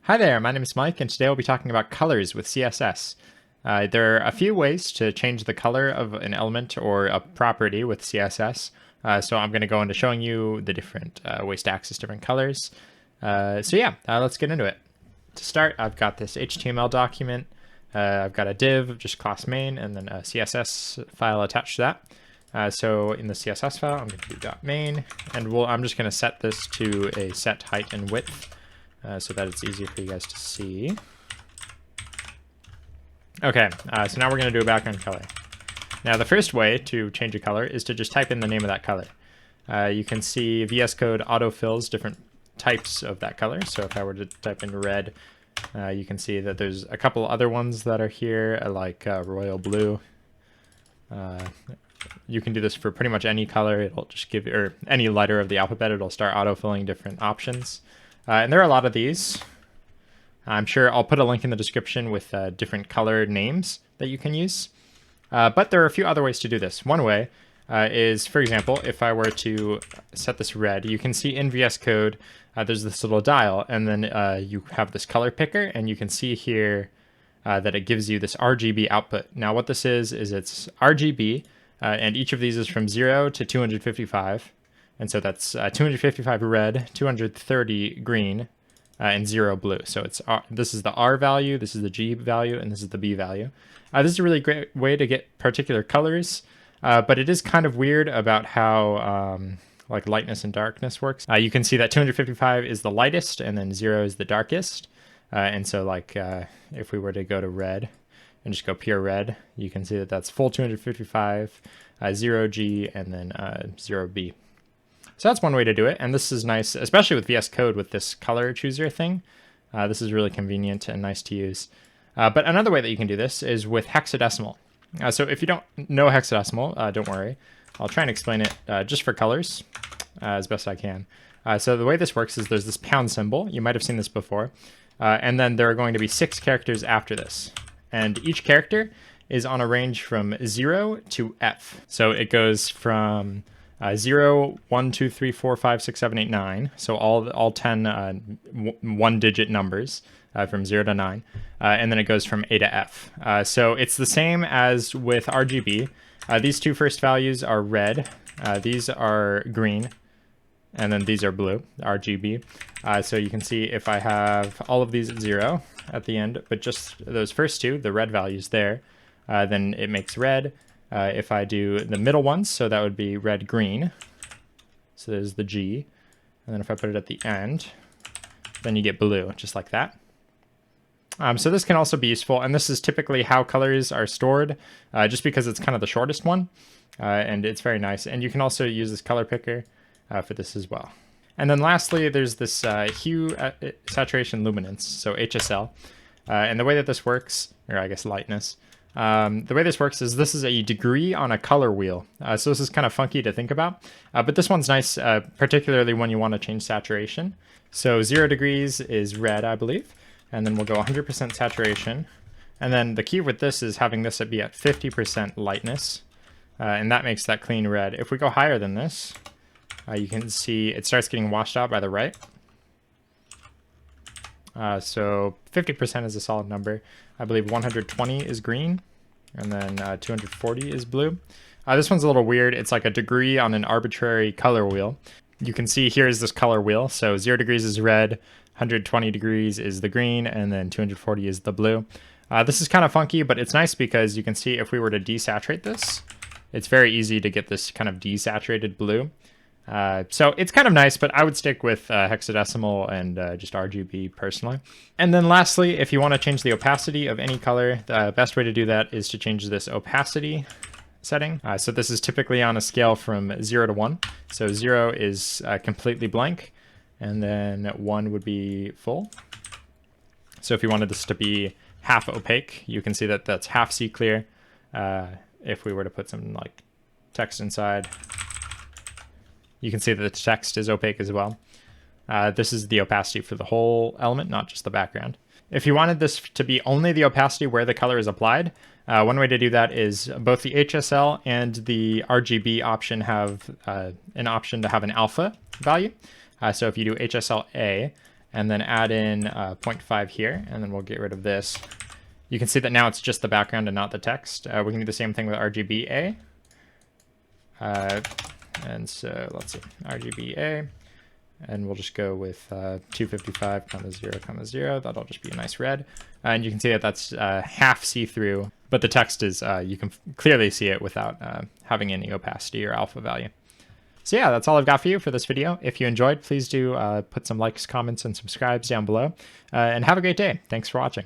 Hi there, my name is Mike, and today we'll be talking about colors with CSS. There are a few ways to change the color of an element or a property with CSS. So I'm going to go into showing you the different ways to access different colors. Let's get into it. To start, I've got this HTML document. I've got a div, just class main, and then a CSS file attached to that. So in the CSS file, I'm going to do .main, and I'm just going to set this to a set height and width. So that it's easier for you guys to see. Okay, so now we're going to do a background color. Now the first way to change a color is to just type in the name of that color. You can see VS Code autofills different types of that color. So if I were to type in red, you can see that there's a couple other ones that are here, like royal blue. You can do this for pretty much any color. It'll just give, or any letter of the alphabet, it'll start autofilling different options. And there are a lot of these. I'm sure I'll put a link in the description with different color names that you can use. But there are a few other ways to do this. One way is, for example, if I were to set this red, you can see in VS Code, there's this little dial, and then you have this color picker, and you can see here that it gives you this RGB output. Now what this is it's RGB, and each of these is from 0 to 255. And so that's 255 red, 230 green, and 0 blue. So this is the R value, this is the G value, and this is the B value. This is a really great way to get particular colors, but it is kind of weird about how like lightness and darkness works. You can see that 255 is the lightest, and then 0 is the darkest. And so like if we were to go to red and just go pure red, you can see that that's full 255, 0G, and then 0B. So that's one way to do it, and this is nice, especially with VS Code with this color chooser thing. This is really convenient and nice to use. But another way that you can do this is with hexadecimal. So if you don't know hexadecimal, don't worry. I'll try and explain it just for colors as best I can. So the way this works is there's this pound symbol. You might have seen this before. And then there are going to be 6 characters after this. And each character is on a range from 0 to F. So it goes from 0, 1, 2, 3, 4, 5, 6, 7, 8, 9. So all 10 one-digit numbers from 0 to 9. And then it goes from A to F. So it's the same as with RGB. These two first values are red. These are green. And then these are blue, RGB. So you can see if I have all of these at 0 at the end, but just those first two, the red values there, then it makes red. If I do the middle ones, so that would be red, green. So there's the G. And then if I put it at the end, then you get blue, just like that. So this can also be useful, and this is typically how colors are stored, just because it's kind of the shortest one, and it's very nice. And you can also use this color picker for this as well. And then lastly, there's this hue, saturation, luminance, so HSL. And the way that this works, or I guess lightness, the way this works is this is a degree on a color wheel. So this is kind of funky to think about, but this one's nice, particularly when you want to change saturation. So 0 degrees is red, I believe, and then we'll go 100% saturation. And then the key with this is having this be at 50% lightness, and that makes that clean red. If we go higher than this, you can see it starts getting washed out by the right. So 50% is a solid number. I believe 120 is green, and then 240 is blue. This one's a little weird. It's like a degree on an arbitrary color wheel. You can see here is this color wheel. So 0 degrees is red, 120 degrees is the green, and then 240 is the blue. This is kind of funky, but it's nice because you can see if we were to desaturate this, it's very easy to get this kind of desaturated blue. So it's kind of nice, but I would stick with hexadecimal and just RGB personally. And then lastly, if you want to change the opacity of any color, the best way to do that is to change this opacity setting. So this is typically on a scale from 0 to 1. So 0 is completely blank, and then 1 would be full. So if you wanted this to be half opaque, you can see that that's half C clear. If we were to put some like text inside, you can see that the text is opaque as well. This is the opacity for the whole element, not just the background. If you wanted this to be only the opacity where the color is applied, one way to do that is both the HSL and the RGB option have an option to have an alpha value. So if you do HSL A and then add in 0.5 here, and then we'll get rid of this. You can see that now it's just the background and not the text. We can do the same thing with RGBA. And so let's see, RGBA, and we'll just go with 255,0,0. That'll just be a nice red. And you can see that that's half see-through, but the text is, you can clearly see it without having any opacity or alpha value. So yeah, that's all I've got for you for this video. If you enjoyed, please do put some likes, comments, and subscribes down below. And have a great day. Thanks for watching.